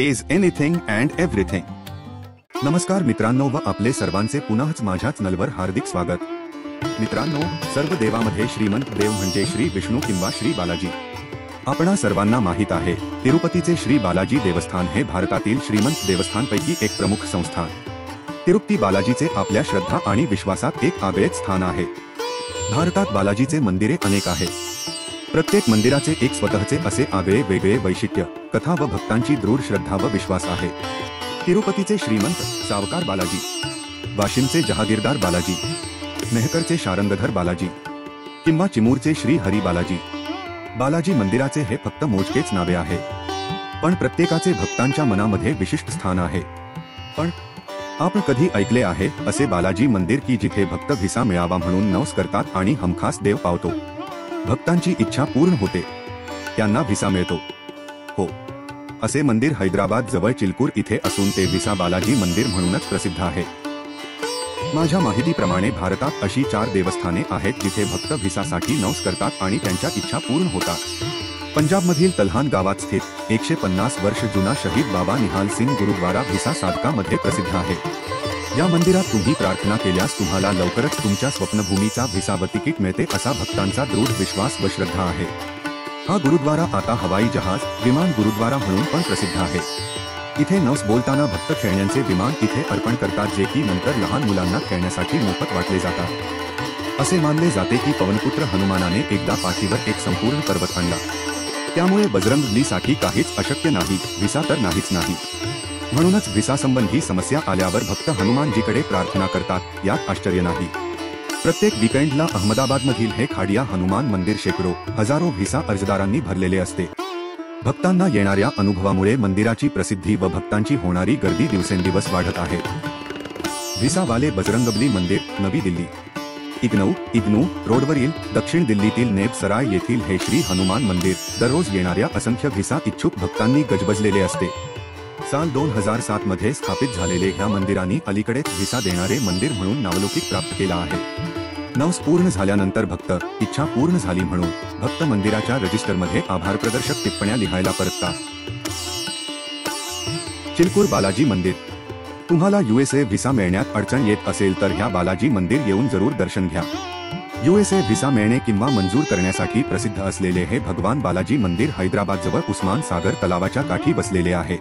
Please anything and everything. नमस्कार मित्रांनो व आपले सर्वांचे पुनःच माझ्या चॅनलवर हार्दिक स्वागत। मित्रांनो, सर्व देवामध्ये श्रीमंत देव म्हणजे श्री विष्णू किंवा श्री बालाजी। आपणा सर्वांना माहित आहे, तिरुपतीचे श्री बालाजी देवस्थान हे भारतातील श्रीमंत देवस्थानपैकी एक प्रमुख संस्थान। तिरुपती बालाजीचे आपल्या श्रद्धा आणि विश्वासात एक आगळेच स्थान आहे। भारतात बालाजीचे मंदिरे अनेक आहेत। प्रत्येक मंदिराचे एक स्वतःचे असे आगळे वेगळे वैशिष्ट्य, कथा व भक्तांची दृढ श्रद्धा व विश्वास आहे। तिरुपतीचे श्रीमंत सावकार बालाजी, वाशिमचे जहागीरदार बालाजी, मेहकरचे शारंगधर बालाजी किंवा चिमूरचे श्री हरी बालाजी। बालाजी मंदिराचे हे फक्त मोजकेच नावे आहे, पण प्रत्येकाचे भक्तांच्या मनामध्ये विशिष्ट स्थान आहे। पण आपण कधी ऐकले आहे असे बालाजी मंदिर की जिथे भक्त व्हिसा मिळावा म्हणून नवस करतात आणि हमखास देव पावतो, भक्तांची इच्छा पूर्ण होते, त्यांना व्हिसा मिळतो? हो, असे मंदिर हैदराबाद जवळ चिलकूर इथे असून ते व्हिसा बालाजी मंदिर म्हणूनच प्रसिद्ध आहे। माझ्या माहितीप्रमाणे भारतात अशी 4 देवस्थाने आहेत जिथे भक्त व्हिसासाठी नवस करतात आणि त्यांच्या इच्छा पूर्ण होतात। पंजाबमधील तलहान गावात स्थित 150 वर्ष जुना शहीद बाबा निहाल सिंग गुरुद्वारा व्हिसा साधकामध्ये प्रसिद्ध आहे। या मंदिरात तुम्ही प्रार्थना केल्यास तुम्हाला लवकरच तुमच्या स्वप्नभूमीचा व्हिसा व तिकीट मिळते असा भक्तांचा दृढ विश्वास व श्रद्धा आहे। हा गुरुद्वारा आता हवाई जहाज विमान गुरुद्वारा म्हणून पण प्रसिद्ध आहे। इथे नवस बोलताना भक्त खेळण्यांचे विमान इथे अर्पण करतात, जे की नंतर लहान मुलांना खेळण्यासाठी मोफत वाटले जातात। असे मानले जाते की पवनपुत्र हनुमानाने एकदा पाठीवर एक संपूर्ण पर्वत आणला, त्यामुळे बजरंगबलीसाठी काहीच अशक्य नाही, व्हिसा तर नाहीच नाही। म्हणूनच व्हिसा संबंधी समस्या आल्यावर भक्त हनुमानजीकडे प्रार्थना करतात, यात आश्चर्य नाही। प्रत्येक वीकेंडला अहमदाबादमधील हे खाडिया हनुमान मंदिर शेकडो हजारो व्हिसा अर्जदारांनी भरलेले असते। भक्तांना येणाऱ्या अनुभवामुळे मंदिराची प्रसिद्धी व भक्तांची होणारी गर्दी दिवसेंदिवस वाढत आहे। व्हिसावाले बजरंगबली मंदिर, नवी दिल्ली। इग्नू रोडवरील दक्षिण दिल्लीतील नेब सराय येथील हे श्री हनुमान मंदिर दररोज येणाऱ्या असंख्य व्हिसा इच्छुक भक्तांनी गजबजलेले असते। साल 2007 मध्ये स्थापित झालेले ह्या मंदिरांनी अलीकडेच व्हिसा देणारे मंदिर म्हणून नावलौकिक प्राप्त केला आहे। नवस पूर्ण झाल्यानंतर भक्त इच्छा पूर्ण झाली म्हणून भक्त मंदिराच्या रजिस्टरमध्ये आभार प्रदर्शक टिप्पण्या लिहायला परततात। चिलकूर बालाजी मंदिर। तुम्हाला USA व्हिसा मिळण्यात अडचण येत असेल तर ह्या बालाजी मंदिर येऊन जरूर दर्शन घ्या। USA व्हिसा मिळणे किंवा मंजूर करण्यासाठी प्रसिद्ध असलेले हे भगवान बालाजी मंदिर हैदराबाद जवळ उस्मान सागर तलावाच्या काठी बसलेले आहे।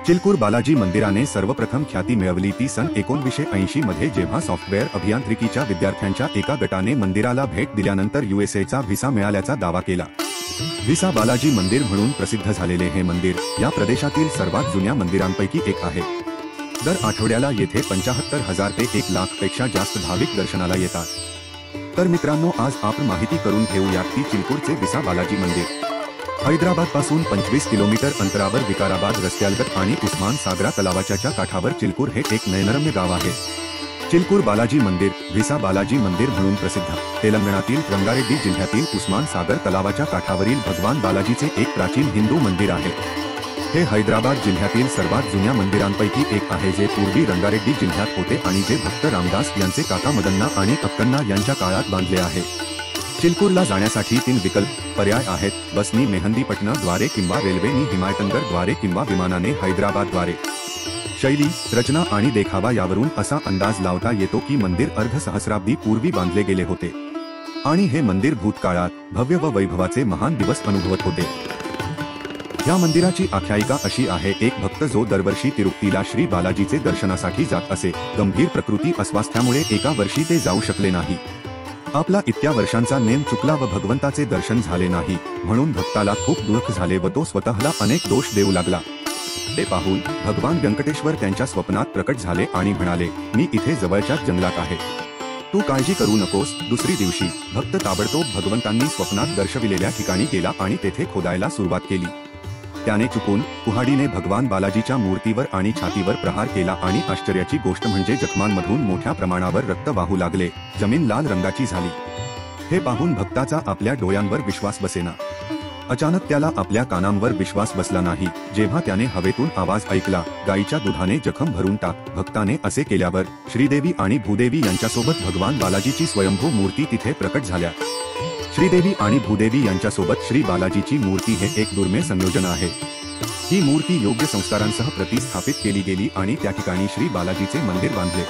चिलकूर बालाजी मंदिराने सर्वप्रथम ख्याती मिळवली ती सन 1980 मध्ये, जेव्हा सॉफ्टवेअर अभियांत्रिकीच्या विद्यार्थ्यांच्या एका गटाने मंदिराला भेट दिल्यानंतर USAचा व्हिसा मिळाल्याचा दावा केला। व्हिसा बालाजी मंदिर म्हणून प्रसिद्ध झालेले हे मंदिर या प्रदेशातील सर्वात जुन्या मंदिरांपैकी एक आहे। दर आठवड्याला येथे 75,000 ते 1 लाख पेक्षा जास्त भाविक दर्शनाला येतात। तर मित्रांनो, आज आपण माहिती करून घेऊयात की चिलकूरचे व्हिसा बालाजी मंदिर। हैदराबाद पासून 25 किलोमीटर अंतरावर विकाराबाद रस्त्यालगत आणि उस्मान सागरा तलावाच्या काठावर चिलकूर हे एक नयनरम्य गाव आहे। चिलकूर बालाजी मंदिर व्हिसा बालाजी मंदिर म्हणून प्रसिद्ध तेलंगणातील रंगारेड्डी जिल्ह्यातील उस्मान सागर तलावाच्या काठावरील भगवान बालाजीचे एक प्राचीन हिंदू मंदिर आहे। हे हैदराबाद जिल्ह्यातील सर्वात जुन्या मंदिरांपैकी एक आहे, जे पूर्वी रंगारेड्डी जिल्ह्यात होते आणि जे भक्त रामदास यांचे काका मदन्ना आणि अक्कन्ना यांच्या काळात बांधले आहे। चिलकूरला जाण्यासाठी 3 विकल्प पर्याय आहेत: बसनी मेहंदीपट्टणम द्वारे किंवा रेल्वेनी हिमायतनगर द्वारे किंवा विमानाने हैदराबाद द्वारे। शैली, रचना आणि देखावा यावरून असा अंदाज लावता येतो की मंदिर अर्धसहस्राब्दी पूर्वी बांधले गेले होते आणि हे मंदिर भूतकाळात भव्य व वैभवाचे महान दिवस अनुभवत होते। या मंदिराची आख्यायिका अशी आहे, एक भक्त जो दरवर्षी तिरुपतीला श्री बालाजीचे दर्शनासाठी जात असे, गंभीर प्रकृती अस्वास्थ्यामुळे एका वर्षी ते जाऊ शकले नाही। आपला इतक्या वर्षांचा नेम चुकला व भगवंताचे दर्शन झाले नाही, म्हणून भक्ताला खूप दुःख झाले व तो स्वतःला अनेक दोष देऊ लागला। ते पाहून भगवान व्यंकटेश्वर त्यांच्या स्वप्नात प्रकट झाले आणि म्हणाले, मी इथे जवळच्याच जंगलात आहे, तू काळजी करू नकोस। दुसरी दिवशी भक्त ताबडतोब भगवंतांनी स्वप्नात दर्शविलेल्या ठिकाणी गेला आणि तेथे खोदायला सुरुवात केली। त्याने चुकून कुऱ्हाडीने भगवान बालाजीच्या मूर्तीवर आणि छातीवर प्रहार केला आणि आश्चर्याची गोष्ट म्हणजे जखमांमधून मोठ्या प्रमाणावर रक्त वाहू लागले, जमीन लाल रंगाची झाली। हे पाहून भक्ताचा आपल्या डोळ्यांवर विश्वास बसेना। अचानक त्याला आपल्या कानांवर विश्वास बसला नाही, जेव्हा त्याने हवेतून आवाज ऐकला, गायीच्या दुधाने जखम भरून टाक। भक्ताने असे केल्यावर श्रीदेवी आणि भूदेवी यांच्यासोबत भगवान बालाजीची स्वयंभू मूर्ती तिथे प्रकट झाल्या। श्रीदेवी आणि भूदेवी यांच्यासोबत श्री बालाजीची मूर्ती हे एक दुर्मिळ संयोजन आहे। ही मूर्ती योग्य संस्कारांसह प्रतिस्थापित केली गेली आणि त्या ठिकाणी श्री बालाजीचे मंदिर बांधले।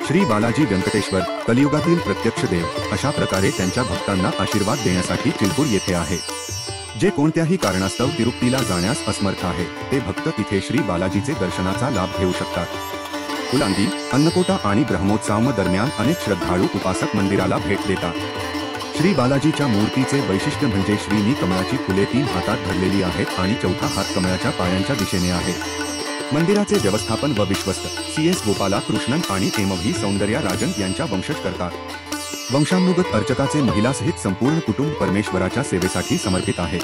श्री बालाजी व्यंकटेश्वर कलियुगातील प्रत्यक्ष देव अशा प्रकारे त्यांच्या भक्तांना आशीर्वाद देण्यासाठी चिलपूर येथे आहे। जे कोणत्याही कारणास्तव तिरुपतीला जाण्यास असमर्थ आहे ते भक्त इथे श्री बालाजीचे दर्शनाचा लाभ घेऊ शकतात। उलांदी, अन्नकोटा आणि ब्रह्मोत्सव दरम्यान अनेक श्रद्धाळू उपासक मंदिराला भेट देतात। श्री बालाजीच्या मूर्तीचे वैशिष्ट्य म्हणजे श्रीनी कमळाची फुले 3 हातात धरलेली आहेत आणि चौथा हात कमळाच्या पायांच्या दिशेने आहे। मंदिराचे व्यवस्थापन व विश्वस्त CS गोपाला कृष्णन आणि MV सौंदर्या राजन यांच्या वंशज करतात। वंशानुगत अर्चकाचे महिलासहित संपूर्ण कुटुंब परमेश्वराच्या सेवेसाठी समर्पित आहे।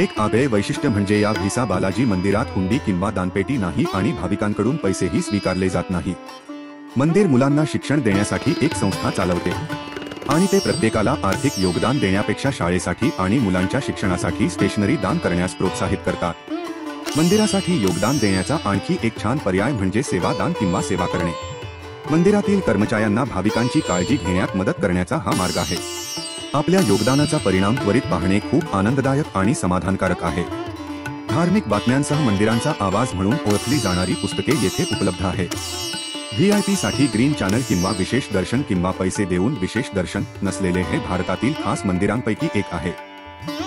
एक आगळे वैशिष्ट्य म्हणजे या भिसा बालाजी मंदिरात हुंडी किंवा दानपेटी नाही आणि भाविकांकडून पैसेही स्वीकारले जात नाही। मंदिर मुलांना शिक्षण देण्यासाठी एक संस्था चालवते आणि ते प्रत्येकाला आर्थिक योगदान देण्यापेक्षा शाळेसाठी आणि मुलांच्या शिक्षणासाठी स्टेशनरी दान करण्यास प्रोत्साहित करतात। मंदिरासाठी योगदान देण्याचा आणखी एक छान पर्याय म्हणजे सेवा दान किंवा सेवा करणे। मंदिरातील कर्मचाऱ्यांना भाविकांची काळजी घेण्यात मदत करण्याचा हा मार्ग आहे। आपल्या योगदानाचा परिणाम त्वरित पाहणे खूप आनंददायक आणि समाधानकारक आहे। धार्मिक बातम्यांसह मंदिरांचा आवाज म्हणून ओळखली जाणारी पुस्तके येथे उपलब्ध आहेत। VIP साठी ग्रीन चॅनल किंवा विशेष दर्शन किंवा पैसे देऊन विशेष दर्शन नसलेले हे भारतातील खास मंदिरांपैकी एक आहे।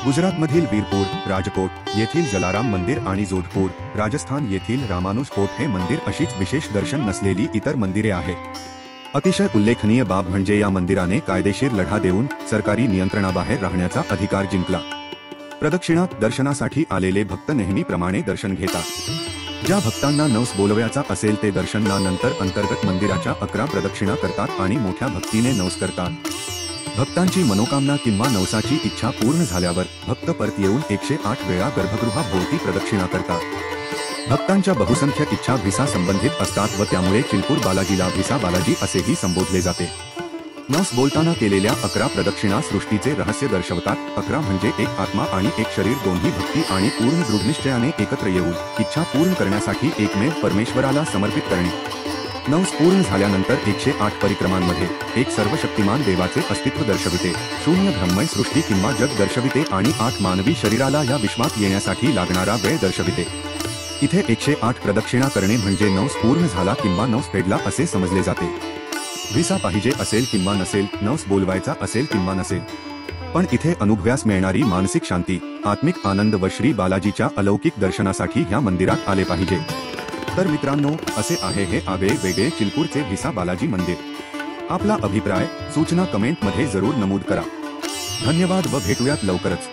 गुजरातमधील वीरपूर, राजकोट येथील जलाराम मंदिर आणि जोधपूर, राजस्थान येथील रामानुज कोट हे मंदिर अशीच विशेष दर्शन नसलेली इतर मंदिरे आहेत। अतिशय उल्लेखनीय बाब म्हणजे या मंदिराने कायदेशीर लढा देऊन सरकारी नियंत्रणाबाहेर राहण्याचा अधिकार जिंकला। प्रदक्षिणा दर्शनासाठी आलेले भक्त नेहमीप्रमाणे दर्शन घेतात। ज्या भक्तांना नवस बोलवायचा असेल ते दर्शनानंतर अंतर्गत मंदिराच्या 11 प्रदक्षिणा करतात आणि मोठ्या भक्तीने नवस करतात। भक्तांची मनोकामना किंवा नवसाची इच्छा पूर्ण झाल्यावर भक्त परत येऊन 108 वेळा गर्भगृहाभोवती प्रदक्षिणा करतात। भक्तांच्या बहुसंख्य इच्छा भिसा संबंधित असतात व त्यामुळे चिलपूर बालाजीला भिसा बालाजी असेही संबोधले जाते। नवस बोलताना केलेल्या 11 प्रदक्षिणा सृष्टीचे रहस्य दर्शवतात। 11 म्हणजे एक आत्मा आणि एक शरीर दोन्ही भक्ती आणि पूर्ण दृढनिश्चयाने एकत्र येऊन इच्छा पूर्ण करण्यासाठी एकमेव परमेश्वराला समर्पित करणे। नवस पूर्ण झाल्यानंतर 108 परिक्रमांमध्ये एक सर्वशक्तिमान देवाचे अस्तित्व दर्शविते, शून्य ब्रह्ममय सृष्टी किंवा जग दर्शविते आणि 8 मानवी शरीराला या विश्वात येण्यासाठी लागणारा वेळ दर्शविते। इथे 108 प्रदक्षिणा करणे म्हणजे नवस पूर्ण झाला किंवा नवस फेडला असे समजले जाते। व्हिसा पाहिजे असेल किंवा नसेल, नवस बोलवायचा असेल किंवा नसेल, पण इथे अनुभव्यास मिळणारी मानसिक शांती, आत्मिक आनंद व श्री बालाजीच्या अलौकिक दर्शनासाठी ह्या मंदिरात आले पाहिजे। तर मित्रांनो, असे आहे हे आगळे वेगळे चिलपूरचे भिसा बालाजी मंदिर। आपला अभिप्राय सूचना कमेंट मध्ये जरूर नमूद करा। धन्यवाद व भेटूयात लवकरच।